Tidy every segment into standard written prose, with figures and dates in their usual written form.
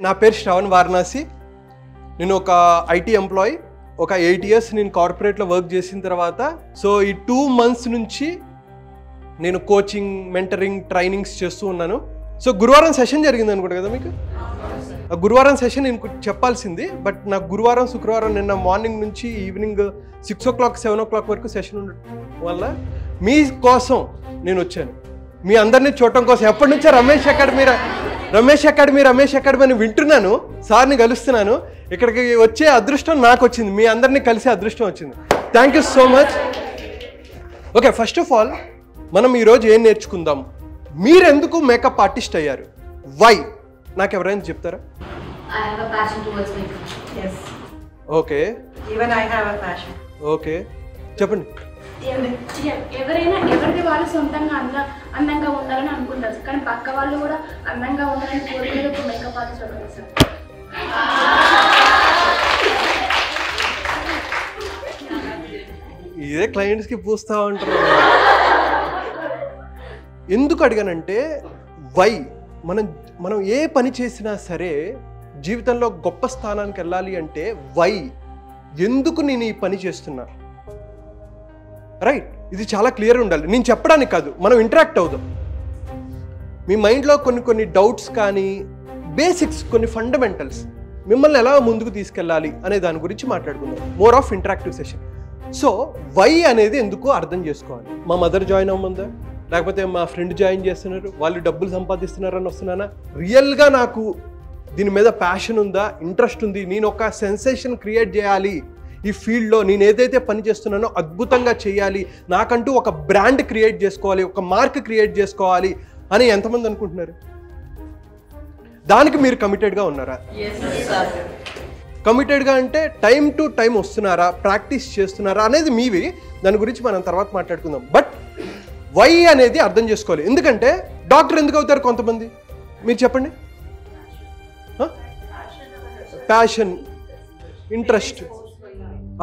నా పేరు శ్రవణ్ వారణాసి. నేను ఒక ఐటీ ఎంప్లాయీ. ఒక 8 years నేను కార్పొరేట్లో వర్క్ చేసిన తర్వాత సో ఈ 2 months నుంచి నేను కోచింగ్, మెంటరింగ్, ట్రైనింగ్స్ చేస్తూ ఉన్నాను. సో గురువారం సెషన్ జరిగింది అనుకుంటా కదా మీకు. ఆ గురువారం సెషన్ నేను చెప్పాల్సింది, బట్ నాకు గురువారం, శుక్రవారం నిన్న మార్నింగ్ నుంచి ఈవినింగ్ 6 o'clock 7 o'clock వరకు సెషన్ ఉండటం వల్ల మీ కోసం నేను వచ్చాను. మీ అందరినీ చూడటం కోసం ఎప్పటి నుంచో రమేష్ అకాడమీ అని వింటున్నాను. సార్ని కలుస్తున్నాను. ఇక్కడికి వచ్చే అదృష్టం నాకు వచ్చింది, మీ అందరినీ కలిసే అదృష్టం వచ్చింది. Thank you so much. Okay, first of all మనం ఈరోజు ఏం నేర్చుకుందాం? మీరెందుకు మేకప్ ఆర్టిస్ట్ అయ్యారు? వై? నాకు ఎవరైనా చెప్తారా? I have a passion towards makeup. Yes. Okay. Even I have a passion. Okay, చెప్పండి. ఎవరైనా ఎవరికి వాళ్ళు సొంతంగా అందంగా ఉండాలని అనుకుంటారు, కానీ పక్క వాళ్ళు కూడా అందంగా ఉండాలని కోరుకునేది ఒక మేకప్ ఆర్టిస్ట్ అవుతుంది సార్. ఇదే క్లయింట్స్కి పూస్తూ ఉంటారు. ఎందుకు అడిగానంటే వై. మనం ఏ పని చేసినా సరే జీవితంలో గొప్ప స్థానానికి వెళ్ళాలి అంటే వై, ఎందుకు నేను ఈ పని చేస్తున్నా, రైట్? ఇది చాలా క్లియర్ ఉండాలి. నేను చెప్పడానికి కాదు, మనం ఇంటరాక్ట్ అవుదాం. మీ మైండ్లో కొన్ని డౌట్స్ కానీ బేసిక్స్, కొన్ని ఫండమెంటల్స్ మిమ్మల్ని ఎలా ముందుకు తీసుకెళ్ళాలి అనే దాని గురించి మాట్లాడుకుందాం. More of interactive session. So why అనేది ఎందుకు అర్థం చేసుకోవాలి. మా మదర్ జాయిన్ అవ్వమందా, లేకపోతే మా ఫ్రెండ్ జాయిన్ చేస్తున్నారు, వాళ్ళు డబ్బులు సంపాదిస్తున్నారని వస్తున్నానా, రియల్గా నాకు దీని మీద ప్యాషన్ ఉందా, ఇంట్రెస్ట్ ఉంది, నేను ఒక సెన్సేషన్ క్రియేట్ చేయాలి ఈ ఫీల్డ్లో, నేను ఏదైతే పని చేస్తున్నానో అద్భుతంగా చేయాలి, నాకంటూ ఒక బ్రాండ్ క్రియేట్ చేసుకోవాలి, ఒక మార్క్ క్రియేట్ చేసుకోవాలి అని ఎంతమంది అనుకుంటున్నారు? దానికి మీరు కమిటెడ్గా ఉన్నారా? కమిటెడ్గా అంటే టైం టు టైం వస్తున్నారా, ప్రాక్టీస్ చేస్తున్నారా అనేది మీవి. దాని గురించి మనం తర్వాత మాట్లాడుకుందాం. బట్ వై అనేది అర్థం చేసుకోవాలి. ఎందుకంటే డాక్టర్ ఎందుకు అవుతారు కొంతమంది? మీరు చెప్పండి. Passion, interest.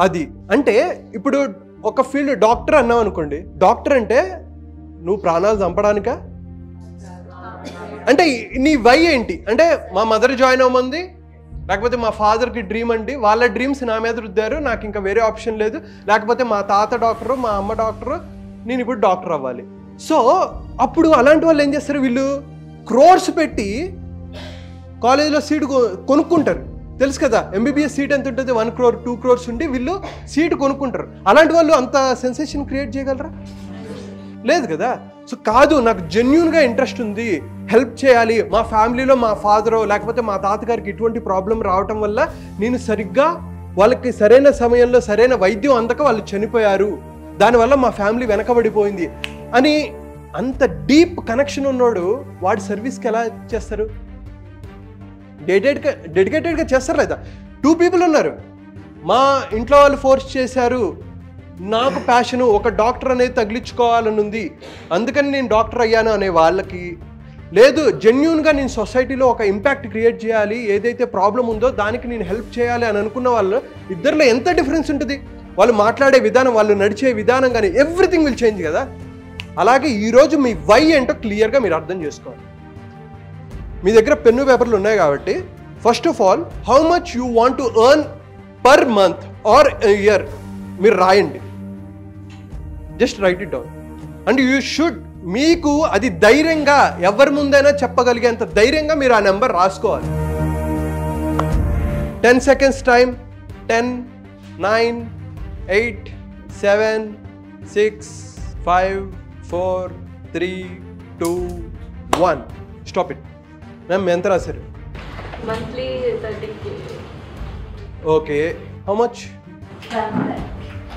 అది అంటే ఇప్పుడు ఒక ఫీల్డ్ డాక్టర్ అన్నావు అనుకోండి, డాక్టర్ అంటే నువ్వు ప్రాణాలు చంపడానికా? అంటే నీ వై ఏంటి? అంటే మా మదర్ జాయిన్ అవ్వమంది, లేకపోతే మా ఫాదర్కి డ్రీమ్ అండి, వాళ్ళ డ్రీమ్స్ నా మీద రుద్దారు, నాకు ఇంకా వేరే ఆప్షన్ లేదు, లేకపోతే మా తాత డాక్టరు, మా అమ్మ డాక్టరు, నేను ఇప్పుడు డాక్టర్ అవ్వాలి. సో అప్పుడు అలాంటి వాళ్ళు ఏం చేస్తారు, వీళ్ళు క్రోర్స్ పెట్టి కాలేజీలో సీటు కొనుక్కుంటారు. తెలుసు కదా, ఎంబీబీఎస్ సీట్ ఎంత ఉంటుంది? 1 crore 2 crores ఉండి వీళ్ళు సీటు కొనుక్కుంటారు. అలాంటి వాళ్ళు అంత సెన్సేషన్ క్రియేట్ చేయగలరా? లేదు కదా. సో కాదు, నాకు జెన్యూన్గా ఇంట్రెస్ట్ ఉంది, హెల్ప్ చేయాలి, మా ఫ్యామిలీలో మా ఫాదరో లేకపోతే మా తాతగారికి ఇటువంటి ప్రాబ్లం రావటం వల్ల నేను సరిగ్గా వాళ్ళకి సరైన సమయంలో సరైన వైద్యం అందక వాళ్ళు చనిపోయారు, దానివల్ల మా ఫ్యామిలీ వెనకబడిపోయింది అని అంత డీప్ కనెక్షన్ ఉన్నోడు వాడి సర్వీస్కి ఎలా చేస్తారు? డెడికేటెడ్గా చేస్తారు. లేదా 2 people ఉన్నారు, మా ఇంట్లో వాళ్ళు ఫోర్స్ చేశారు, నాకు ప్యాషను ఒక డాక్టర్ అనేది తగిలించుకోవాలని ఉంది, అందుకని నేను డాక్టర్ అయ్యాను అనే వాళ్ళకి, లేదు జెన్యూన్గా నేను సొసైటీలో ఒక ఇంపాక్ట్ క్రియేట్ చేయాలి, ఏదైతే ప్రాబ్లం ఉందో దానికి నేను హెల్ప్ చేయాలి అని అనుకున్న వాళ్ళు ఇద్దరిలో ఎంత డిఫరెన్స్ ఉంటుంది? వాళ్ళు మాట్లాడే విధానం, వాళ్ళు నడిచే విధానం కానీ ఎవ్రీథింగ్ విల్ చేంజ్ కదా. అలాగే ఈరోజు మీ వై ఏంటో క్లియర్గా మీరు అర్థం చేసుకోవాలి. మీ దగ్గర పెన్ను పేపర్లు ఉన్నాయి కాబట్టి first of all how much you want to earn per month or year మీరు రాయండి. Just right it down. And you should, మీకు అది ధైర్యంగా ఎవరి ముందైనా చెప్పగలిగేంత ధైర్యంగా మీరు ఆ నెంబర్ రాసుకోవాలి. 10 seconds time. 10 9 8 7 6 5 4 3 2 1 stop it. Ma'am ఎంత రాశారు? Monthly 30K. Okay, how much?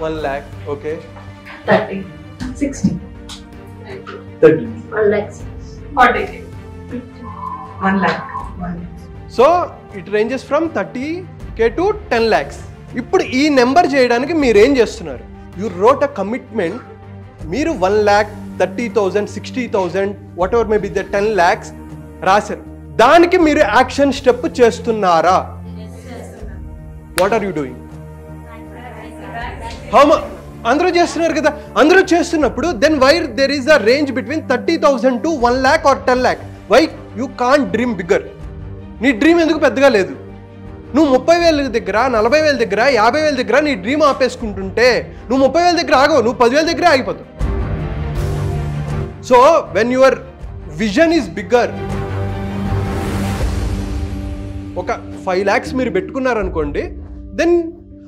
1 lakh. Okay, 30 60 30 1 lakh 40K. 1 lakh. So it ranges from 30K to 10 lakhs. ఇప్పుడు ఈ నెంబర్ చేయడానికి మీరు ఏం చేస్తున్నారు? You wrote a commitment. మీరు 1 lakh 30,000 60,000 whatever may be the 10 lakhs రాశారు. దానికి మీరు యాక్షన్ స్టెప్ చేస్తున్నారా? What are you doing? అందరూ చేస్తున్నారు కదా. అందరూ చేస్తున్నప్పుడు then why there is a range between 30,000 to 1 lakh or 10 lakh? Why you can't dream bigger? నీ డ్రీమ్ ఎందుకు పెద్దగా లేదు? నువ్వు 30,000 దగ్గర, 40,000 దగ్గర, 50,000 దగ్గర నీ డ్రీమ్ ఆపేసుకుంటుంటే నువ్వు 30,000 దగ్గర ఆగవు, నువ్వు 10,000 దగ్గర ఆగిపోతావు. So when your vision is bigger, ఒక 5 lakhs మీరు పెట్టుకున్నారనుకోండి, దెన్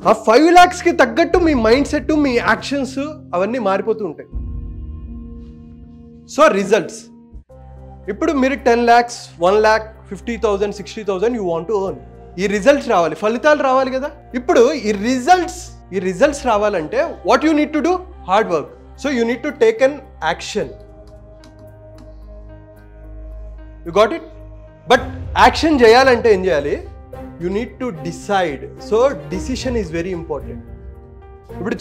ఆ 5 lakhsకి తగ్గట్టు మీ మైండ్ సెట్, మీ యాక్షన్స్ అవన్నీ మారిపోతూ ఉంటాయి. సో రిజల్ట్స్, ఇప్పుడు మీరు 10 lakhs, 1 lakh, 50,000, 60,000 you want to earn. ఈ రిజల్ట్స్ రావాలి, ఫలితాలు రావాలి కదా. ఇప్పుడు ఈ రిజల్ట్స్ రావాలంటే what you need to do? Hard work. So you need to take an action. You got it? But action చేయాలంటే ఏం చేయాలి? You need to decide. So decision is very important. ఇప్పుడు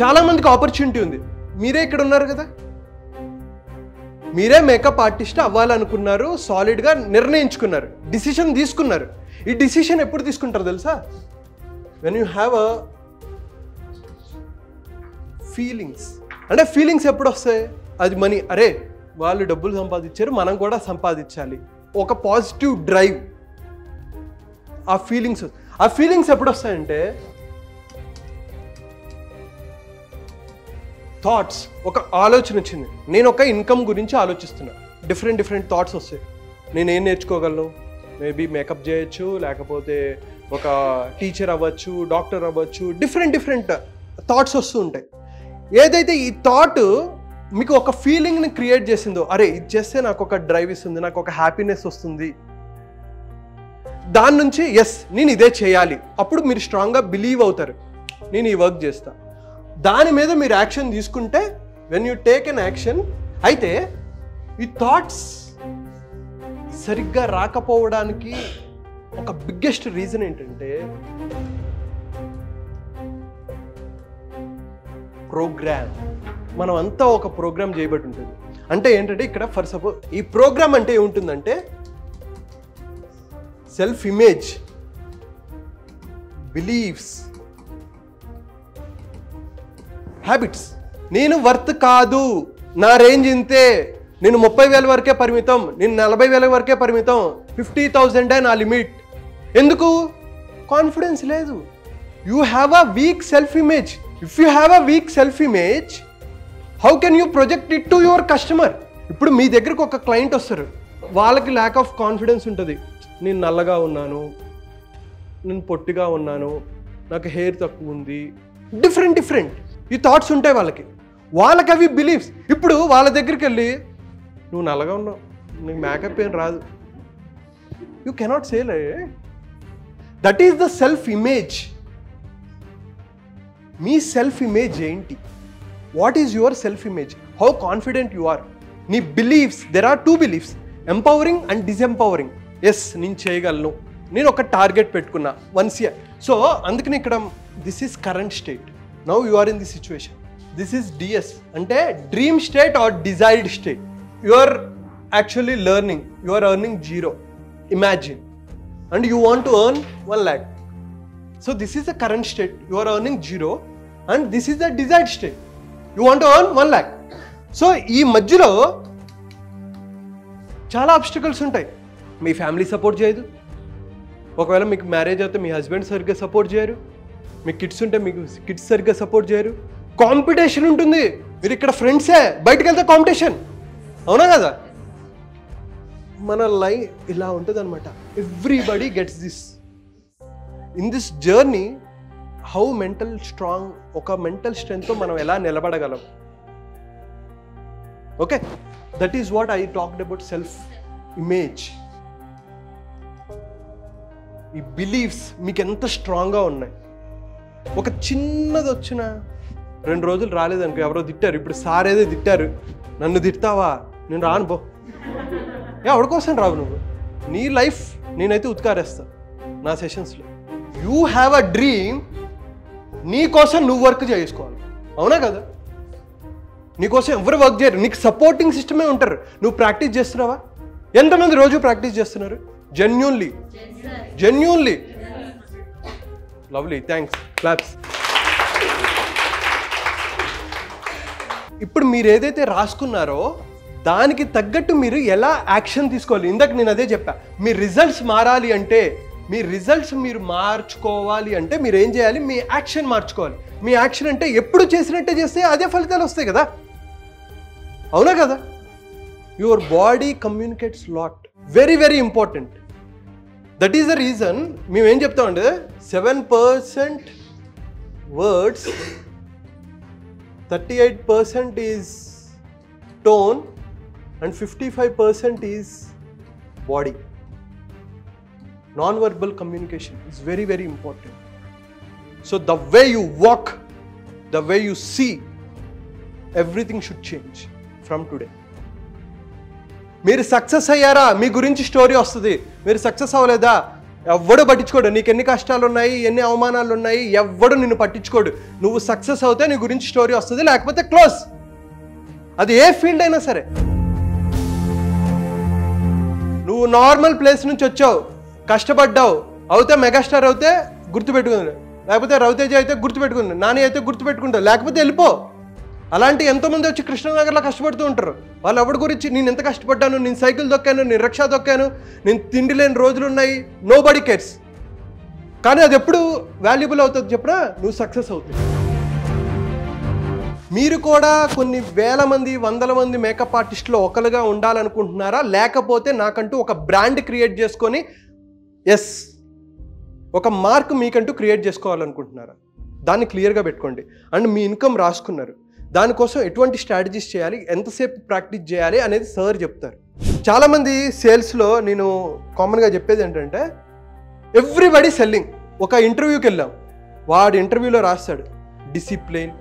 చాలా మందికి ఆపర్చునిటీ ఉంది. మీరే ఇక్కడ ఉన్నారు కదా, మీరే మేకప్ ఆర్టిస్ట్ అవ్వాలనుకున్నారు, సాలిడ్గా నిర్ణయించుకున్నారు, డిసిషన్ తీసుకున్నారు. ఈ డిసిషన్ ఎప్పుడు తీసుకుంటారు తెలుసా? When you have a feelings. అంటే ఫీలింగ్స్ ఎప్పుడు వస్తాయి? అది మనీ, అరే వాళ్ళు డబ్బులు సంపాదించారు, మనం కూడా సంపాదించాలి, ఒక పాజిటివ్ డ్రైవ్. ఆ ఫీలింగ్స్ ఎప్పుడు వస్తాయంటే థాట్స్, ఒక ఆలోచన వచ్చింది, నేను ఒక ఇన్కమ్ గురించి ఆలోచిస్తున్నా, డిఫరెంట్ థాట్స్ వస్తాయి. నేను ఏం నేర్చుకోగలను? మేబీ మేకప్ చేయొచ్చు, లేకపోతే ఒక టీచర్ అవ్వచ్చు, డాక్టర్ అవ్వచ్చు, డిఫరెంట్ థాట్స్ వస్తూ ఉంటాయి. ఏదైతే ఈ థాట్ మీకు ఒక ఫీలింగ్ని క్రియేట్ చేసిందో, అరే ఇది చేస్తే నాకు ఒక డ్రైవ్ ఇస్తుంది, నాకు ఒక హ్యాపీనెస్ వస్తుంది, దాని నుంచి ఎస్ నేను ఇదే చేయాలి, అప్పుడు మీరు స్ట్రాంగ్గా బిలీవ్ అవుతారు, నేను ఈ వర్క్ చేస్తా. దాని మీద మీరు యాక్షన్ తీసుకుంటే when you take an action. అయితే ఈ థాట్స్ సరిగ్గా రాకపోవడానికి ఒక బిగ్గెస్ట్ రీజన్ ఏంటంటే ప్రోగ్రామ్. మనం అంతా ఒక ప్రోగ్రామ్ చేయబట్టి ఉంటుంది. అంటే ఏంటంటే ఇక్కడ ఫర్ సపోజ్ ఈ ప్రోగ్రామ్ అంటే ఏముంటుందంటే సెల్ఫ్ ఇమేజ్, బిలీఫ్స్, హ్యాబిట్స్. నేను వర్త్ కాదు, నా రేంజ్ ఇంతే, నేను 30,000 వరకే పరిమితం, నేను 40,000 వరకే పరిమితం, 50,000 నా లిమిట్. ఎందుకు? కాన్ఫిడెన్స్ లేదు. You have a week self image. If you have a week self image, how can you project it to your customer? ఇప్పుడు మీ దగ్గరకు ఒక క్లయింట్ వస్తారు, వాళ్ళకి ల్యాక్ ఆఫ్ కాన్ఫిడెన్స్ ఉంటుంది. నేను నల్లగా ఉన్నాను, నేను పొట్టిగా ఉన్నాను, నాకు హెయిర్ తక్కువ ఉంది, డిఫరెంట్ ఈ థాట్స్ ఉంటాయి వాళ్ళకి అవి బిలీఫ్స్. ఇప్పుడు వాళ్ళ దగ్గరికి వెళ్ళి నువ్వు నల్లగా ఉన్నావు, నీకు మేకప్ ఏం రాదు, you cannot sell. That is the self image. మీ సెల్ఫ్ ఇమేజ్ ఏంటి? What is your self image? How confident you are? నీ beliefs, there are 2 beliefs, empowering and disempowering. Yes నేను చేయగలను, నేను ఒక టార్గెట్ పెట్టుకున్నా వన్స్ ఇయర్. సో అందుకని ఇక్కడ this is current state. Now you are in this situation. This is DS అంటే dream state or desired state. You are actually learning, you are earning 0, imagine, and you want to earn 1 lakh. So this is the current state, you are earning 0 and this is the desired state, you want to earn 1 lakh. So ఈ మధ్యలో చాలా obstacles ఉంటాయి. మీ family support చేయదు, ఒకవేళ మీకు marriage అయితే మీ husband సరిగ్గా support చేయరు, మీకు కిడ్స్ ఉంటే మీకు కిడ్స్ సరిగ్గా సపోర్ట్ చేయరు, కాంపిటీషన్ ఉంటుంది. మీరు ఇక్కడ ఫ్రెండ్సే, బయటకు వెళ్తే కాంపిటీషన్, అవునా కదా? మన లైఫ్ ఇలా ఉంటుంది అనమాట. Everybody gets this. In this journey how mental strong, ఒక మెంటల్ స్ట్రెంగ్త్తో మనం ఎలా నిలబడగలం. Okay, that is what I talked about self image. ఈ బిలీఫ్స్ మీకు ఎంత స్ట్రాంగ్గా ఉన్నాయి. ఒక చిన్నది వచ్చిన 2 రోజులు రాలేదనుకో, ఎవరో తిట్టారు, ఇప్పుడు సార్ ఏదో తిట్టారు, నన్ను తిడతావా, నేను రాను పో. ఎవరి కోసం రావు నువ్వు? నీ లైఫ్ నేనైతే ఉత్కారేస్తా నా సెషన్స్లో. యూ హ్యావ్ అ డ్రీమ్, నీ కోసం నువ్వు వర్క్ చేసుకోవాలి, అవునా కదా? నీకోసం ఎవరు వర్క్ చేయరు, నీకు సపోర్టింగ్ సిస్టమే ఉంటారు. నువ్వు ప్రాక్టీస్ చేస్తున్నావా? ఎంతమంది రోజు ప్రాక్టీస్ చేస్తున్నారు? Genuinely lovely, thanks, claps. ఇప్పుడు మీరు ఏదైతే రాసుకున్నారో దానికి తగ్గట్టు మీరు ఎలా యాక్షన్ తీసుకోవాలి. ఇందాక నేను అదే చెప్పా, మీ రిజల్ట్స్ మారాలి అంటే, మీ రిజల్ట్స్ మీరు మార్చుకోవాలి అంటే మీరు ఏం చేయాలి, మీ యాక్షన్ మార్చుకోవాలి. మీ యాక్షన్ అంటే ఎప్పుడు చేసినట్టే చేస్తే అదే ఫలితాలు వస్తాయి కదా, అవునా కదా? Your body communicates lot, very very important. That is the reason మేము ఏం చెప్తామంటే 7% words, 38% is tone and 55% is body. Non-verbal communication is very very important. So the way you walk, the way you see, everything should change from today. మీరు success అయ్యారా, మీ గురించి story వస్తుంది. మీరు success అవ్వలేదా, ఎవ్వడు పట్టించుకోడు. నీకు ఎన్ని కష్టాలు ఉన్నాయి, ఎన్ని అవమానాలు ఉన్నాయి, ఎవ్వడు నిన్ను పట్టించుకోడు. నువ్వు సక్సెస్ అవుతే నీ గురించి స్టోరీ వస్తుంది, లేకపోతే క్లోజ్. అది ఏ ఫీల్డ్ అయినా సరే. నువ్వు నార్మల్ ప్లేస్ నుంచి వచ్చావు, కష్టపడ్డావు, అవుతే మెగాస్టార్ అవుతే గుర్తుపెట్టుకుంది, లేకపోతే రవితేజ అయితే గుర్తుపెట్టుకుంది, నాని అయితే గుర్తుపెట్టుకుంటావు, లేకపోతే వెళ్ళిపో. అలాంటి ఎంతోమంది వచ్చి కృష్ణనగర్లో కష్టపడుతూ ఉంటారు. వాళ్ళు ఎవరి గురించి, నేను ఎంత కష్టపడ్డాను, నేను సైకిల్ దొక్కాను, నేను రిక్షా దొక్కాను, నేను తిండి లేని రోజులు ఉన్నాయి, నో బడీ కేర్స్. కానీ అది ఎప్పుడు వాల్యుబుల్ అవుతుంది చెప్పరా, నువ్వు సక్సెస్ అవుతుంది. మీరు కూడా కొన్ని వేల మంది, వందల మంది మేకప్ ఆర్టిస్టులు ఒకరుగా ఉండాలనుకుంటున్నారా, లేకపోతే నాకంటూ ఒక బ్రాండ్ క్రియేట్ చేసుకొని ఒక మార్క్ మీకంటూ క్రియేట్ చేసుకోవాలనుకుంటున్నారా? దాన్ని క్లియర్గా పెట్టుకోండి. అండ్ మీ ఇన్కమ్ రాసుకున్నారు, దానికోసం ఎటువంటి స్ట్రాటజీస్ చేయాలి, ఎంతసేపు ప్రాక్టీస్ చేయాలి అనేది సార్ చెప్తారు. చాలామంది సేల్స్లో నేను కామన్గా చెప్పేది ఏంటంటే, ఎవ్రీబడి సెల్లింగ్. ఒక ఇంటర్వ్యూకి వెళ్ళాం, వాడు ఇంటర్వ్యూలో రాస్తాడు డిసిప్లిన్,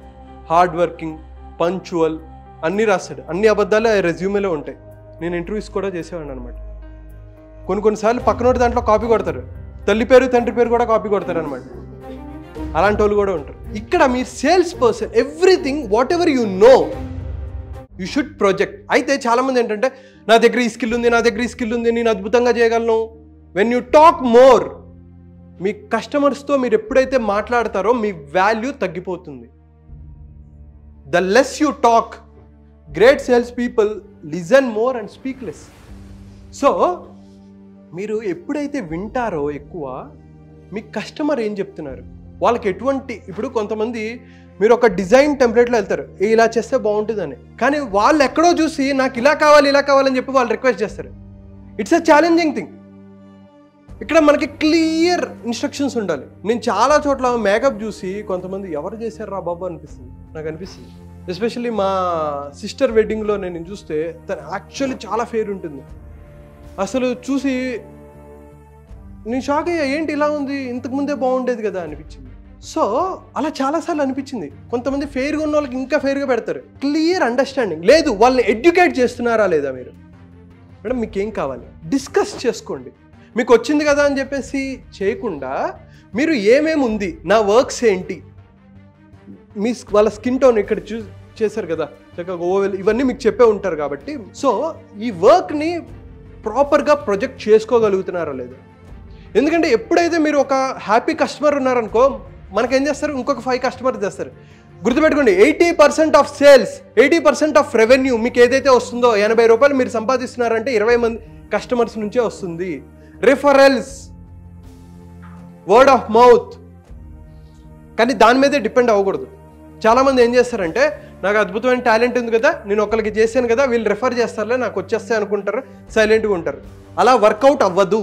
హార్డ్ వర్కింగ్, పంచువల్ అన్నీ రాస్తాడు. అన్ని అబద్ధాలు రెజ్యూమేలో ఉంటాయి. నేను ఇంటర్వ్యూస్ కూడా చేసేవాడిని అనమాట. కొన్నిసార్లు పక్కనోటి దాంట్లో కాపీ కొడతారు, తల్లి పేరు తండ్రి పేరు కూడా కాపీ కొడతారు అనమాట. అలాంటి వాళ్ళు కూడా ఉంటారు. ఇక్కడ మీరు sales person, everything what ever you know you should project. అయితే చాలామంది ఏంటంటే, నా దగ్గర ఈ స్కిల్ ఉంది, నా దగ్గర ఈ స్కిల్ ఉంది, నేను అద్భుతంగా చేయగలను. వెన్ యూ టాక్ మోర్, మీ కస్టమర్స్తో మీరు ఎప్పుడైతే మాట్లాడతారో మీ వాల్యూ తగ్గిపోతుంది. The less you talk, great salespeople listen more and speak less. So, మీరు ఎప్పుడైతే వింటారో ఎక్కువ, మీ కస్టమర్ ఏం చెప్తున్నారు, వాళ్ళకి ఎటువంటి, ఇప్పుడు కొంతమంది మీరు ఒక డిజైన్ టెంప్లెట్లో వెళ్తారు, ఇలా చేస్తే బాగుంటుందని, కానీ వాళ్ళు ఎక్కడో చూసి నాకు ఇలా కావాలి ఇలా కావాలని చెప్పి వాళ్ళు రిక్వెస్ట్ చేస్తారు. It's a challenging thing. ఇక్కడ మనకి క్లియర్ ఇన్స్ట్రక్షన్స్ ఉండాలి. నేను చాలా చోట్ల మేకప్ చూసి కొంతమంది ఎవరు చేశారు రా బాబు అనిపిస్తుంది, నాకు అనిపిస్తుంది. ఎస్పెషల్లీ మా సిస్టర్ వెడ్డింగ్లో నేను చూస్తే తను యాక్చువల్లీ చాలా ఫేర్ ఉంటుంది. అసలు చూసి నేను షాక్ అయ్యా, ఏంటి ఇలా ఉంది, ఇంతకుముందే బాగుండేది కదా అనిపించింది. సో అలా చాలాసార్లు అనిపించింది. కొంతమంది ఫెయిర్గా ఉన్న వాళ్ళకి ఇంకా ఫెయిర్గా పెడతారు. క్లియర్ అండర్స్టాండింగ్ లేదు. వాళ్ళని ఎడ్యుకేట్ చేస్తున్నారా లేదా మీరు? మేడం మీకేం కావాలి డిస్కస్ చేసుకోండి. మీకు వచ్చింది కదా అని చెప్పేసి చేయకుండా, మీరు ఏమేమి ఉంది, నా వర్క్స్ ఏంటి, మీ వాళ్ళ స్కిన్ టోన్ ఇక్కడ చేశారు కదా చక్కగా ఓవెల్, ఇవన్నీ మీకు చెప్పే ఉంటారు కాబట్టి, సో ఈ వర్క్ని ప్రాపర్గా ప్రొజెక్ట్ చేసుకోగలుగుతున్నారా లేదా? ఎందుకంటే ఎప్పుడైతే మీరు ఒక హ్యాపీ కస్టమర్ ఉన్నారనుకో, మనకేం చేస్తారు, ఇంకొక 5 కస్టమర్ చేస్తారు. గుర్తుపెట్టుకోండి, 80% ఆఫ్ సేల్స్, 80% ఆఫ్ రెవెన్యూ మీకు ఏదైతే వస్తుందో, 80 రూపాయలు మీరు సంపాదిస్తున్నారంటే 20 మంది కస్టమర్స్ నుంచే వస్తుంది. రిఫరల్స్, వర్డ్ ఆఫ్ మౌత్, కానీ దాని మీదే డిపెండ్ అవ్వకూడదు. చాలామంది ఏం చేస్తారంటే, నాకు అద్భుతమైన టాలెంట్ ఉంది కదా, నేను ఒకరికి చేశాను కదా, వీళ్ళు రెఫర్ చేస్తారులే నాకు వచ్చేస్తాయి అనుకుంటారు, సైలెంట్గా ఉంటారు. అలా వర్కౌట్ అవ్వదు.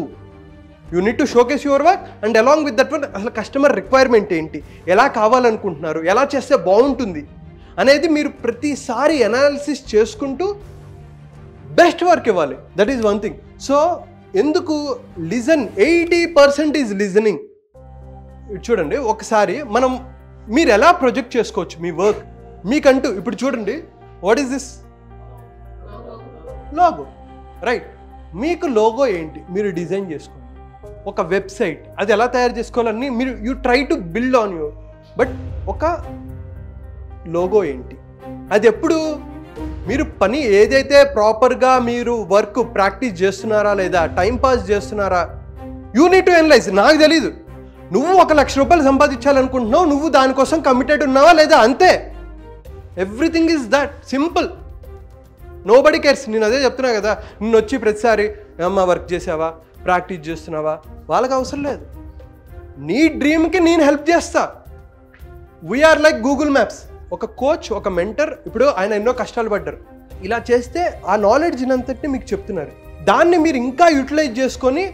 You need to showcase your work and along with that one అసలు కస్టమర్ రిక్వైర్మెంట్ ఏంటి, ఎలా కావాలనుకుంటున్నారు, ఎలా చేస్తే బాగుంటుంది అనేది మీరు ప్రతిసారి అనాలిసిస్ చేసుకుంటూ బెస్ట్ వర్క్ ఇవ్వాలి. That is one thing. So ఎందుకు లిజన్, 80% ఈజ్ లిజనింగ్. చూడండి ఒకసారి మీరు ఎలా ప్రొజెక్ట్ చేసుకోవచ్చు మీ వర్క్ మీకంటూ. ఇప్పుడు చూడండి, what is this logo, right? మీకు లోగో ఏంటి మీరు డిజైన్ చేసుకోండి. ఒక వెబ్సైట్ అది ఎలా తయారు చేసుకోవాలని మీరు you try to build on you, but ఒక లోగో ఏంటి, అది ఎప్పుడు మీరు పని ఏదైతే ప్రాపర్గా మీరు వర్క్ ప్రాక్టీస్ చేస్తున్నారా లేదా, టైంపాస్ చేస్తున్నారా, యూ నీడ్ టు అనలైజ్. నాకు తెలీదు, నువ్వు 1 లక్ష రూపాయలు సంపాదించాలనుకుంటున్నావు, నువ్వు దానికోసం కమిటెడ్ ఉన్నావా లేదా, అంతే. Everything is that simple. Nobody cares. నేను అదే చెప్తున్నా కదా, నిన్ను వచ్చి ప్రతిసారి అమ్మ వర్క్ చేసావా, ప్రాక్టీస్ చేస్తున్నావా, వాళ్ళకి అవసరం లేదు. నీ డ్రీమ్కి నేను హెల్ప్ చేస్తా. We are like Google maps. ఒక కోచ్, ఒక మెంటర్, ఇప్పుడు ఆయన ఎన్నో కష్టాలు పడ్డారు. ఇలా చేస్తే ఆ నాలెడ్జ్ అంతటిని మీకు చెప్తున్నారు. దాన్ని మీరు ఇంకా యూటిలైజ్ చేసుకొని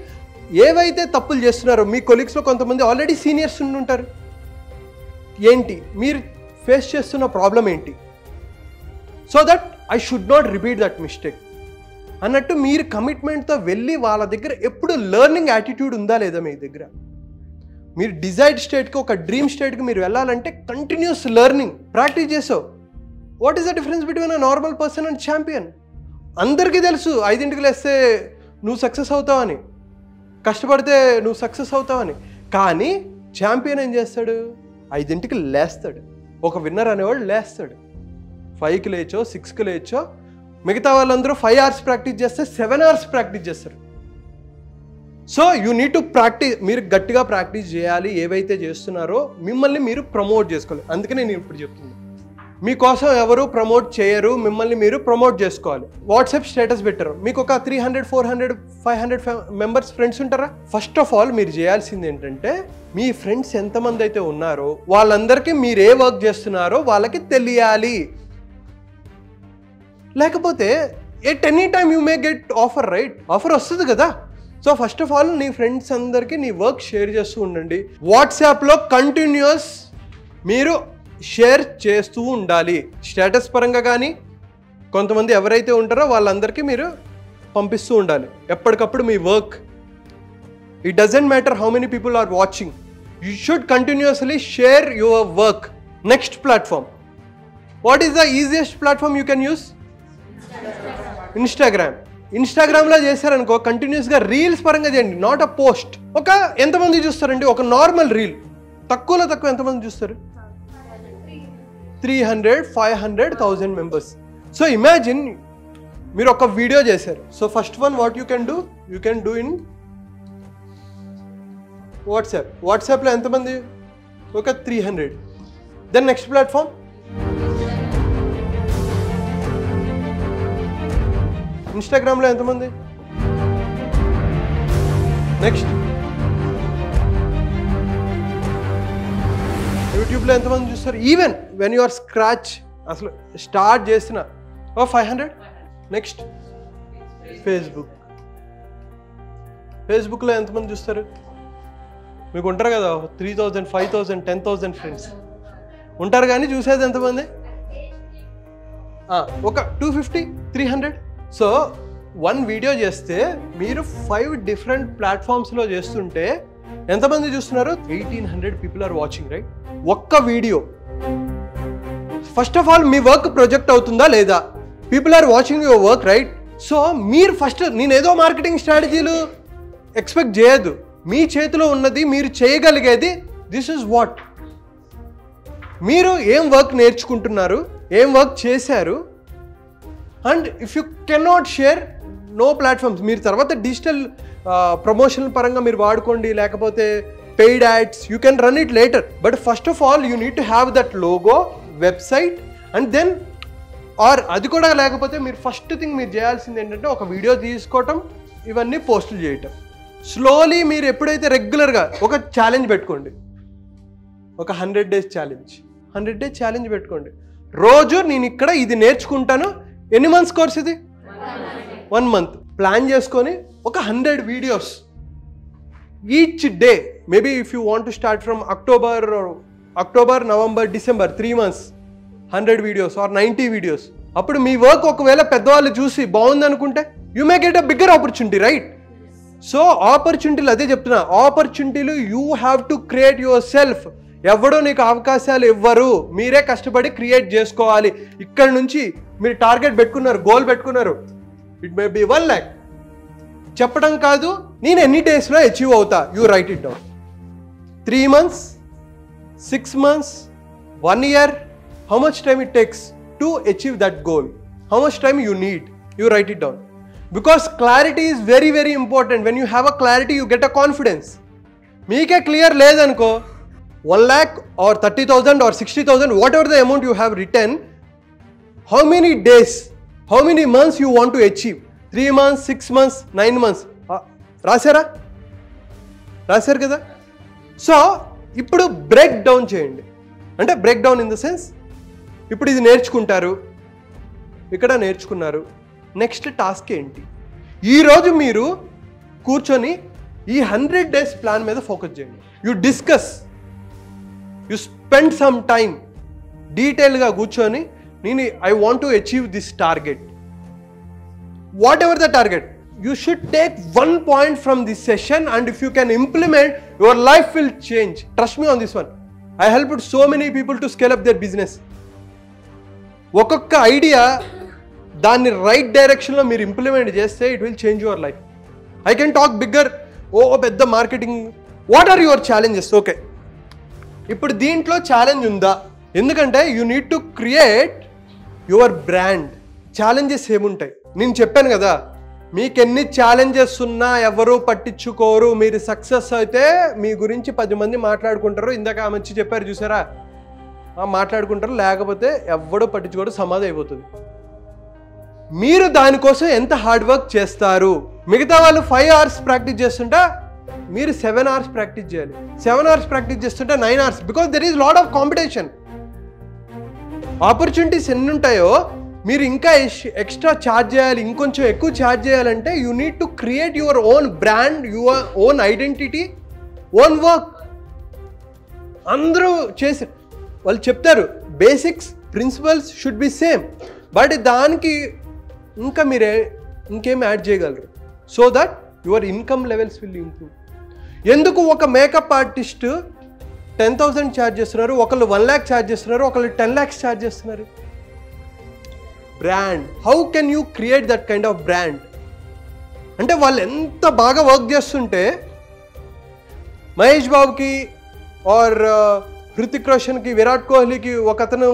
ఏవైతే తప్పులు చేస్తున్నారో, మీ కొలీగ్స్లో కొంతమంది ఆల్రెడీ సీనియర్స్ ఉంటారు, ఏంటి మీరు ఫేస్ చేస్తున్న ప్రాబ్లం ఏంటి, so that I should not repeat that mistake అన్నట్టు మీరు కమిట్మెంట్తో వెళ్ళి వాళ్ళ దగ్గర ఎప్పుడు లెర్నింగ్ యాటిట్యూడ్ ఉందా లేదా మీ దగ్గర. మీరు డిజైర్డ్ స్టేట్కి, ఒక డ్రీమ్ స్టేట్కి మీరు వెళ్ళాలంటే కంటిన్యూస్ లెర్నింగ్, ప్రాక్టీస్ చేసావు. What is the difference between a normal person and champion? అందరికీ తెలుసు 5ంటికి లేస్తే నువ్వు సక్సెస్ అవుతావని, కష్టపడితే నువ్వు సక్సెస్ అవుతావని. కానీ ఛాంపియన్ ఏం చేస్తాడు? 5ంటికి లేస్తాడు. ఒక విన్నర్ అనేవాడు లేస్తాడు. 5కి లేచో 6కి లేచో, మిగతా వాళ్ళందరూ 5 hours ప్రాక్టీస్ చేస్తే 7 hours ప్రాక్టీస్ చేస్తారు. So you need to practice. మీరు గట్టిగా ప్రాక్టీస్ చేయాలి. ఏవైతే చేస్తున్నారో మిమ్మల్ని మీరు ప్రమోట్ చేసుకోవాలి. అందుకే నేను ఇప్పుడు చెప్తున్నాను, మీకోసం ఎవరు ప్రమోట్ చేయరు, మిమ్మల్ని మీరు ప్రమోట్ చేసుకోవాలి. వాట్సాప్ స్టేటస్ పెట్టారు, మీకు ఒక 300, 400, 500 మెంబర్స్ ఫ్రెండ్స్ ఉంటారా? ఫస్ట్ ఆఫ్ ఆల్ మీరు చేయాల్సింది ఏంటంటే, మీ ఫ్రెండ్స్ ఎంతమంది అయితే ఉన్నారో వాళ్ళందరికీ మీరు ఏ వర్క్ చేస్తున్నారో వాళ్ళకి తెలియాలి. లేకపోతే at any time you may get offer, right? Offer వస్తుంది కదా. సో ఫస్ట్ ఆఫ్ ఆల్ నీ ఫ్రెండ్స్ అందరికీ నీ వర్క్ షేర్ చేస్తూ ఉండండి. వాట్సాప్లో కంటిన్యూస్ మీరు షేర్ చేస్తూ ఉండాలి. స్టేటస్ పరంగా కానీ కొంతమంది ఎవరైతే ఉంటారో వాళ్ళందరికీ మీరు పంపిస్తూ ఉండాలి ఎప్పటికప్పుడు మీ work. It doesn't matter how many people are watching, you should continuously share your work. Next platform, what is the easiest platform you can use? Instagram. ఇన్స్టాగ్రామ్లో చేశారనుకో, కంటిన్యూస్గా రీల్స్ పరంగా చేయండి, నాట్ అ పోస్ట్. ఒక ఎంతమంది చూస్తారండి ఒక నార్మల్ రీల్? తక్కువలో తక్కువ ఎంతమంది చూస్తారు? 300, 500, 1000 మెంబర్స్. సో ఇమాజిన్ మీరు ఒక వీడియో చేశారు. So first one what you can do in WhatsApp. వాట్సాప్లో ఎంతమంది? ఒక 300. దెన్ నెక్స్ట్ ప్లాట్ఫామ్ ఇన్స్టాగ్రామ్లో ఎంతమంది? నెక్స్ట్ యూట్యూబ్లో ఎంతమంది చూస్తారు? Even when you are scratch అసలు స్టార్ట్ చేసిన 500. నెక్స్ట్ ఫేస్బుక్లో ఎంతమంది చూస్తారు? మీకు ఉంటారు కదా 3000, 5000, 10,000 ఫ్రెండ్స్ ఉంటారు, కానీ చూసేది ఎంతమంది? ఒక 250, 300. సో 1 వీడియో చేస్తే మీరు 5 డిఫరెంట్ ప్లాట్ఫామ్స్లో చేస్తుంటే ఎంతమంది చూస్తున్నారు? 1800 పీపుల్ ఆర్ వాచింగ్, రైట్? ఒక్క వీడియో. ఫస్ట్ ఆఫ్ ఆల్ మీ వర్క్ ప్రొజెక్ట్ అవుతుందా లేదా? People are watching your work, right? So మీరు ఫస్ట్, నేనేదో మార్కెటింగ్ స్ట్రాటజీలు ఎక్స్పెక్ట్ చేయొద్దు. మీ చేతిలో ఉన్నది మీరు చేయగలిగేది. This is what. మీరు ఏం వర్క్ నేర్చుకుంటున్నారు, ఏం వర్క్ చేశారు, and if you cannot share, no platforms. మీరు తర్వాత డిజిటల్ ప్రమోషన్ పరంగా మీరు వాడుకోండి, లేకపోతే paid ads, you can run it later. But first of all you need to have that logo, website, and then అది కూడా లేకపోతే మీరు ఫస్ట్ థింగ్ మీరు చేయాల్సింది ఏంటంటే ఒక వీడియో తీసుకోవటం, ఇవన్నీ పోస్టులు చేయటం. స్లోలీ మీరు ఎప్పుడైతే రెగ్యులర్గా ఒక ఛాలెంజ్ పెట్టుకోండి, ఒక 100 days ఛాలెంజ్, 100 days ఛాలెంజ్ పెట్టుకోండి. రోజు నేను ఇక్కడ ఇది నేర్చుకుంటాను. ఎన్ని మంత్స్ కోర్స్ ఇది? 1 month. ప్లాన్ చేసుకొని ఒక 100 videos each day. Maybe if you want to start from October, November, December, 3 months, 100 videos or 90 videos. అప్పుడు మీ వర్క్ ఒకవేళ పెద్దవాళ్ళు చూసి బాగుంది అనుకుంటే you may get a bigger opportunity, right? So ఆపర్చునిటీలు అదే చెప్తున్నా, ఆపర్చునిటీలు you have to create yourself. ఎవడో నీకు అవకాశాలు ఇవ్వరు, మీరే కష్టపడి క్రియేట్ చేసుకోవాలి. ఇక్కడ నుంచి మీరు టార్గెట్ పెట్టుకున్నారు, గోల్ పెట్టుకున్నారు, ఇట్ మే బి 1 lakh. చెప్పడం కాదు, నేను ఎన్ని డేస్లో అచీవ్ అవుతా, you right it down. 3 months, 6 months, 1 year, how much time it takes to achieve that goal, how much time you need, you write it down. Because clarity is very, very important. When you have a clarity, you get a confidence. మీకే clear లేదనుకో, 1 lakh or 30,000 or 60,000, whatever the amount you have written, how many days how many months you want to achieve? 3 months, 6 months, 9 months. రాశారు కదా. So ఇప్పుడు break down చేయండి. అంటే break down in the sense, ఇప్పుడు ఇది నేర్చుకుంటారు, ఇక్కడ నేర్చుకున్నారు, నెక్స్ట్ టాస్క్ ఏంటి? ఈరోజు మీరు కూర్చొని ఈ 100 days ప్లాన్ మీద ఫోకస్ చేయండి. You discuss, you spend some time డీటెయిల్గా కూర్చొని నేను I want to achieve this target, what ever the target. You should take 1 point from this session, and if you can implement, your life will change. Trust me on this one. I helped so many people to scale up their business. ఒక్కొక్క idea దాన్ని right డైరెక్షన్లో మీరు implement చేస్తే it will change your life. I can talk bigger, పెద్ద marketing. What are your challenges? Okay, ఇప్పుడు దీంట్లో challenge ఉందా? ఎందుకంటే you need to create your brand. Challenges ఏముంటాయి? నేను చెప్పాను కదా, మీకు ఎన్ని ఛాలెంజెస్ ఉన్నా ఎవరు పట్టించుకోరు. మీరు సక్సెస్ అయితే మీ గురించి 10 మంది మాట్లాడుకుంటారు. ఇందాక ఆమె వచ్చి చెప్పారు చూసారా, మాట్లాడుకుంటారు, లేకపోతే ఎవడో పట్టించుకోరు, సమాధి అయిపోతుంది. మీరు దానికోసం ఎంత హార్డ్ వర్క్ చేస్తారు? మిగతా వాళ్ళు 5 hours ప్రాక్టీస్ చేస్తుంటే మీరు 7 hours ప్రాక్టీస్ చేయాలి. 7 hours ప్రాక్టీస్ చేస్తుంటే 9 hours, because there is lot of competition. Opportunities ఎన్ని ఉంటాయో మీరు ఇంకా ఎక్స్ట్రా ఛార్జ్ చేయాలి, ఇంకొంచెం ఎక్కువ ఛార్జ్ చేయాలంటే you need to create your own brand, your own identity, own work. అందరూ చేసి వాళ్ళు చెప్తారు basics, principles should be same, but దానికి ఇంకా మీరే ఇంకేం యాడ్ చేయగలరు so that your income levels will improve. ఎందుకు ఒక మేకప్ ఆర్టిస్ట్ 10,000 ఛార్జ్ చేస్తున్నారు, ఒకళ్ళు 1 lakh ఛార్జ్ చేస్తున్నారు, ఒకళ్ళు 10 lakhs ఛార్జ్ చేస్తున్నారు? Brand. How can you create that kind of brand? అంటే వాళ్ళు ఎంత బాగా వర్క్ చేస్తుంటే మహేష్ బాబుకి ఆర్ హృతిక్ రోషన్కి, విరాట్ కోహ్లీకి ఒక అతను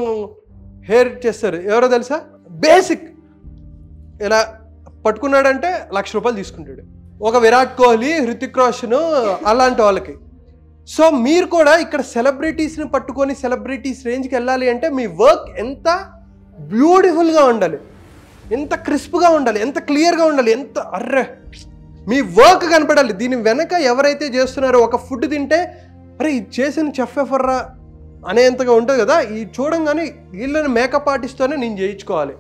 హెయిర్ చేస్తారు, ఎవరో తెలుసా? బేసిక్ ఇలా పట్టుకున్నాడంటే 1,00,000 రూపాయలు తీసుకుంటాడు. ఒక విరాట్ కోహ్లీ, హృతిక్ రోషన్ అలాంటి వాళ్ళకి. సో మీరు కూడా ఇక్కడ సెలబ్రిటీస్ని పట్టుకొని సెలబ్రిటీస్ రేంజ్కి వెళ్ళాలి అంటే మీ వర్క్ ఎంత బ్యూటిఫుల్గా ఉండాలి, ఎంత క్రిస్ప్గా ఉండాలి, ఎంత క్లియర్గా ఉండాలి, ఎంత మీ వర్క్ కనపడాలి. దీని వెనక ఎవరైతే చేస్తున్నారో, ఒక ఫుడ్ తింటే అరే ఇది చేసిన చెఫ్ ఎఫర్రా అనేంతగా ఉంటుంది కదా, ఈ చూడంగానే వీళ్ళని మేకప్ ఆర్టిస్ట్తోనే నేను చేయించుకోవాలి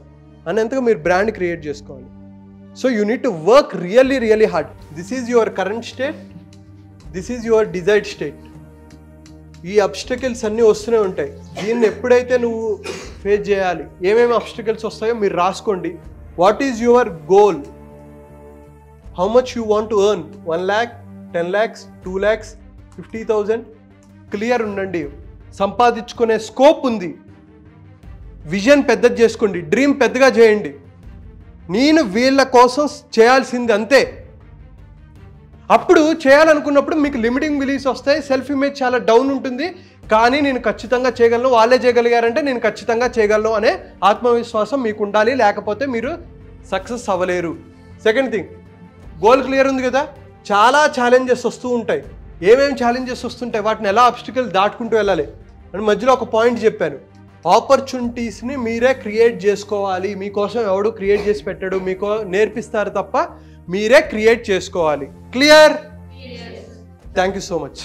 అనేంతగా మీరు బ్రాండ్ క్రియేట్ చేసుకోవాలి. So you need to work really really hard. This is your current state, this is your desired state. ఈ అబ్స్టకిల్స్ అన్నీ వస్తూనే ఉంటాయి. దీన్ని ఎప్పుడైతే నువ్వు ఫేస్ చేయాలి, ఏమేమి అబ్స్టకిల్స్ వస్తాయో మీరు రాసుకోండి. What is your goal? How much you want to earn? 1 lakh, 10 lakhs, 2 lakhs, 50,000? Clear ఉండండి. సంపాదించుకునే స్కోప్ ఉంది. విజన్ పెద్దది చేసుకోండి, డ్రీమ్ పెద్దగా చేయండి. నేను వీళ్ళ కోసం చేయాల్సింది అంతే. అప్పుడు చేయాలనుకున్నప్పుడు మీకు లిమిటింగ్ బిలీఫ్స్ వస్తాయి, సెల్ఫ్ ఇమేజ్ చాలా డౌన్ ఉంటుంది. కానీ నేను ఖచ్చితంగా చేయగలను, వాళ్ళే చేయగలిగారంటే నేను ఖచ్చితంగా చేయగలను అనే ఆత్మవిశ్వాసం మీకు ఉండాలి, లేకపోతే మీరు సక్సెస్ అవ్వలేరు. సెకండ్ థింగ్, గోల్ క్లియర్ ఉంది కదా. చాలా ఛాలెంజెస్ వస్తూ ఉంటాయి. ఏమేమి ఛాలెంజెస్ వస్తుంటాయి, వాటిని ఎలా ఆబ్స్టికల్ దాటుకుంటూ వెళ్ళాలి అని మధ్యలో ఒక పాయింట్ చెప్పాను. ఆపర్చునిటీస్ని మీరే క్రియేట్ చేసుకోవాలి. మీకోసం ఎవడు క్రియేట్ చేసి పెట్టాడు, మీకు నేర్పిస్తారు తప్ప మీరే క్రియేట్ చేసుకోవాలి. Clear? Thank you so much.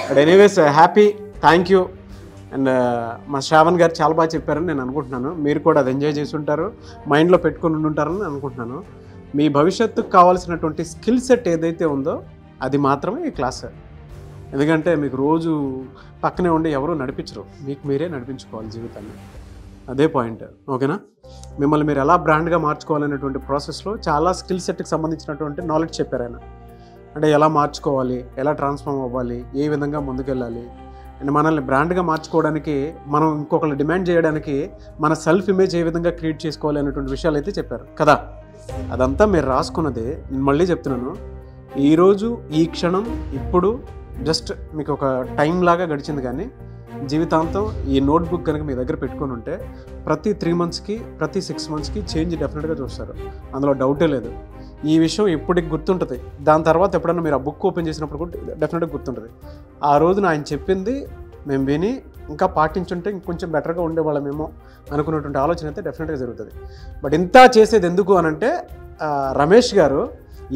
But anyways happy, thank you. And మా శ్రావణ్ గారు చాలా బాగా చెప్పారని నేను అనుకుంటున్నాను. మీరు కూడా అది ఎంజాయ్ చేసి ఉంటారు, మైండ్లో పెట్టుకుని ఉంటారని అనుకుంటున్నాను. మీ భవిష్యత్తుకు కావాల్సినటువంటి స్కిల్ సెట్ ఏదైతే ఉందో అది మాత్రమే ఈ క్లాస్. ఎందుకంటే మీకు రోజు పక్కనే ఉండి ఎవరూ నడిపించరు, మీకు మీరే నడిపించుకోవాలి జీవితాన్ని. అదే పాయింట్. ఓకేనా? మిమ్మల్ని మీరు ఎలా బ్రాండ్గా మార్చుకోవాలనేటువంటి ప్రాసెస్లో చాలా స్కిల్ సెట్కి సంబంధించినటువంటి నాలెడ్జ్ చెప్పారు ఆయన. అంటే ఎలా మార్చుకోవాలి, ఎలా ట్రాన్స్ఫార్మ్ అవ్వాలి, ఏ విధంగా ముందుకెళ్ళాలి, అండ్ మనల్ని బ్రాండ్గా మార్చుకోవడానికి, మనం ఇంకొకరు డిమాండ్ చేయడానికి మన సెల్ఫ్ ఇమేజ్ ఏ విధంగా క్రియేట్ చేసుకోవాలి అనేటువంటి విషయాలు అయితే చెప్పారు కదా. అదంతా మీరు రాసుకున్నదే. నేను మళ్ళీ చెప్తున్నాను, ఈరోజు ఈ క్షణం ఇప్పుడు జస్ట్ మీకు ఒక టైం లాగా గడిచింది, కానీ జీవితాంతం ఈ నోట్బుక్ కనుక మీ దగ్గర పెట్టుకొని ఉంటే ప్రతి 3 monthsకి, ప్రతి 6 monthsకి చేంజ్ డెఫినెట్గా చూస్తారు, అందులో డౌటే లేదు. ఈ విషయం ఎప్పటికి గుర్తుంటుంది. దాని తర్వాత ఎప్పుడన్నా మీరు ఆ బుక్ ఓపెన్ చేసినప్పుడు కూడా డెఫినెట్గా గుర్తుంటుంది. ఆ రోజున ఆయన చెప్పింది మేము విని ఇంకా పాటించుంటే ఇంకొంచెం బెటర్గా ఉండేవాళ్ళమేమో అనుకున్నటువంటి ఆలోచన అయితే డెఫినెట్గా జరుగుతుంది. బట్ ఇంత చేసేది ఎందుకు అనంటే రమేష్ గారు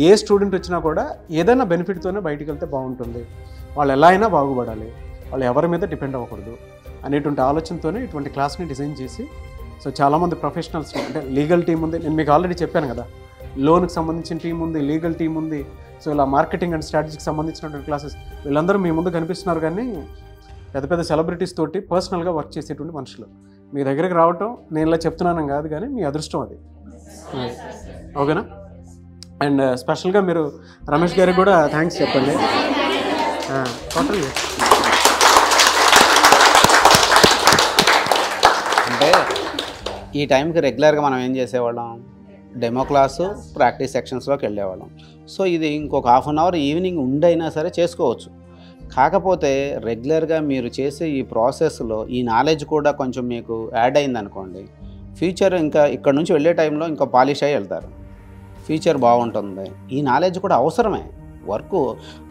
ఏ స్టూడెంట్ వచ్చినా కూడా ఏదైనా బెనిఫిట్తోనే బయటికి వెళ్తే బాగుంటుంది, వాళ్ళు ఎలా అయినా బాగుపడాలి, వాళ్ళు ఎవరి మీద డిపెండ్ అవ్వకూడదు అనేటువంటి ఆలోచనతోనే ఇటువంటి క్లాస్ని డిజైన్ చేసి, సో చాలామంది ప్రొఫెషనల్స్ అంటే లీగల్ టీం ఉంది, నేను మీకు ఆల్రెడీ చెప్పాను కదా, లోన్కి సంబంధించిన టీం ఉంది, లీగల్ టీం ఉంది, సో ఇలా మార్కెటింగ్ అండ్ స్ట్రాటజీకి సంబంధించినటువంటి క్లాసెస్ వీళ్ళందరూ మీ ముందు కనిపిస్తున్నారు. కానీ పెద్ద పెద్ద సెలబ్రిటీస్ తోటి పర్సనల్గా వర్క్ చేసేటువంటి మనుషులు మీ దగ్గరికి రావటం నేను ఇలా చెప్తున్నాను కాదు, కానీ మీ అదృష్టం అది. ఓకేనా? అండ్ స్పెషల్గా మీరు రమేష్ గారికి కూడా థ్యాంక్స్ చెప్పండి. టోటల్ అంటే ఈ టైంకి రెగ్యులర్గా మనం ఏం చేసేవాళ్ళం, డెమో క్లాసు ప్రాక్టీస్ సెక్షన్స్లోకి వెళ్ళేవాళ్ళం. సో ఇది ఇంకొక హాఫ్ అన్ అవర్ ఈవినింగ్ ఉండైనా సరే చేసుకోవచ్చు. కాకపోతే రెగ్యులర్గా మీరు చేసే ఈ ప్రాసెస్లో ఈ నాలెడ్జ్ కూడా కొంచెం మీకు యాడ్ అయిందనుకోండి, ఫ్యూచర్ ఇంకా ఇక్కడ నుంచి వెళ్ళే టైంలో ఇంకా పాలిష్ అయ్యి వెళ్తారు, ఫ్యూచర్ బాగుంటుంది. ఈ నాలెడ్జ్ కూడా అవసరమే. వర్క్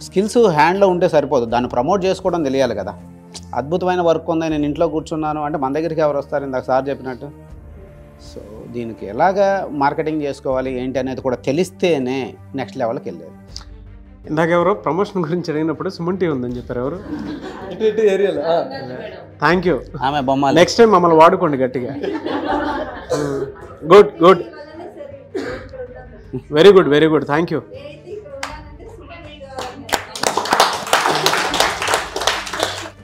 స్కిల్స్ హ్యాండ్లో ఉంటే సరిపోదు, దాన్ని ప్రమోట్ చేసుకోవడం తెలియాలి కదా. అద్భుతమైన వర్క్ ఉంది, నేను ఇంట్లో కూర్చున్నాను అంటే మన దగ్గరికి ఎవరు వస్తారు, ఇందాక సార్ చెప్పినట్టు. సో దీనికి ఎలాగా మార్కెటింగ్ చేసుకోవాలి ఏంటి అనేది కూడా తెలిస్తేనే నెక్స్ట్ లెవెల్కి వెళ్ళేది. ఇందాక ఎవరో ప్రమోషన్ గురించి అడిగినప్పుడు సుమన్ ఉందని చెప్పారు. ఎవరు? ఇటు ఏరియాలో. Thank you. ఆమె బొమ్మ నెక్స్ట్ టైం మమ్మల్ని వాడుకోండి గట్టిగా. Good good, very good very good, thank you.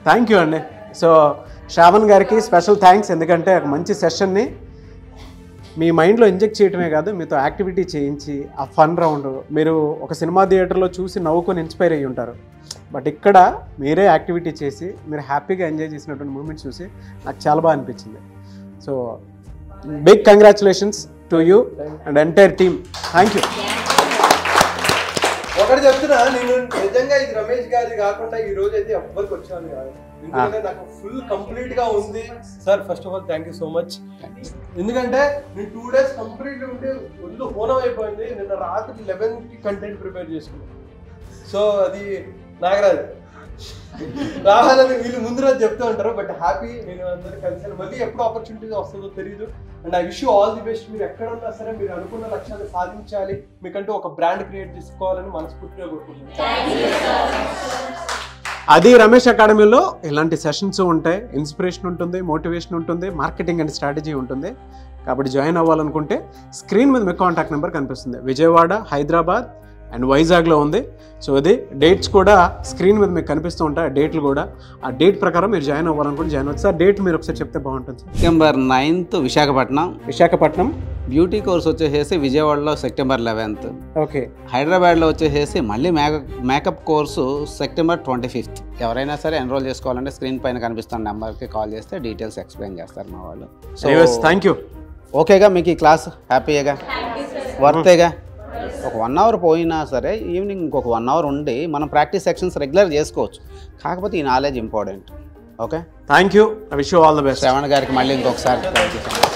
Thank you అండి. సో శ్రావణ్ గారికి స్పెషల్ థ్యాంక్స్, ఎందుకంటే ఒక మంచి సెషన్ని మీ మైండ్లో ఇంజెక్ట్ చేయడమే కాదు, మీతో యాక్టివిటీ చేయించి ఆ ఫన్ రౌండ్ మీరు ఒక సినిమా థియేటర్లో చూసి నవ్వుకొని ఇన్స్పైర్ అయ్యి ఉంటారు. బట్ ఇక్కడ మీరే యాక్టివిటీ చేసి మీరు హ్యాపీగా ఎంజాయ్ చేసినటువంటి మూమెంట్స్ చూసి నాకు చాలా బాగా అనిపించింది. So big congratulations to you and entire team. Thank you. ఒకటి చెప్తున్నా, నేను నిజంగా ఇది రమేష్ గారి కాకుండా ఈ రోజు అయితే ఎవ్వరికి వచ్చాను కాదు, ఎందుకంటే నాకు ఫుల్ కంప్లీట్ గా ఉంది. Sir first of all thank you so much. ఎందుకంటే నేను 2 days కంప్లీట్ ఉంటే ఒళ్ళు హోనం అయిపోయింది. నిన్న రాత్రి 11కి కంటెంట్ ప్రిపేర్ చేసుకున్నాను. సో అది నాగరాజ్ రావాలని వీళ్ళు ముందు రోజు చెప్తూ ఉంటారు. బట్ హ్యాపీ, నేను అందరూ కలిసాను. మళ్ళీ ఎప్పుడు ఆపర్చునిటీ వస్తుందో తెలియదు. And I wish you all the best. మీరు ఎక్కడ ఉన్నా సరే మీరు అనుకున్న లక్ష్యాన్ని సాధించాలి, మీకంటూ ఒక బ్రాండ్ క్రియేట్ చేసుకోవాలని మనస్ఫూర్తిగా కోరుకుంటున్నాను. అది రమేష్ అకాడమీలో ఇలాంటి సెషన్స్ ఉంటాయి, ఇన్స్పిరేషన్ ఉంటుంది, మోటివేషన్ ఉంటుంది, మార్కెటింగ్ అండ్ స్ట్రాటజీ ఉంటుంది. కాబట్టి జాయిన్ అవ్వాలనుకుంటే స్క్రీన్ మీద మీ కాంటాక్ట్ నెంబర్ కనిపిస్తుంది. విజయవాడ, హైదరాబాద్ అండ్ వైజాగ్లో ఉంది. సో అది డేట్స్ కూడా స్క్రీన్ మీద మీకు కనిపిస్తూ ఉంటాయి, ఆ డేట్లు కూడా. ఆ డేట్ ప్రకారం మీరు జాయిన్ అవ్వాలనుకుంటే జాయిన్ అవ్వచ్చు. సార్ డేట్ మీరు ఒకసారి చెప్తే బాగుంటుంది. September 9th Visakhapatnam. Beauty course వచ్చేసి విజయవాడలో September 11th. ఓకే. హైదరాబాద్లో వచ్చేసి మళ్ళీ మేకప్ కోర్సు September 25th. ఎవరైనా సరే ఎన్రోల్ చేసుకోవాలంటే స్క్రీన్ పైన కనిపిస్తున్న నెంబర్కి కాల్ చేస్తే డీటెయిల్స్ ఎక్స్ప్లెయిన్ చేస్తారు మా వాళ్ళు. So thank you. ఓకేగా మీకు ఈ క్లాస్ హ్యాపీగా వర్తేగా? ఒక 1 hour పోయినా సరే ఈవినింగ్ ఇంకొక 1 hour ఉండి మనం ప్రాక్టీస్ సెక్షన్స్ రెగ్యులర్ చేసుకోవచ్చు. కాకపోతే ఈ knowledge important. Okay, thank you. I wish you all the best. Shravan గారికి మళ్ళీ ఇంకొకసారి థ్యాంక్ యూ.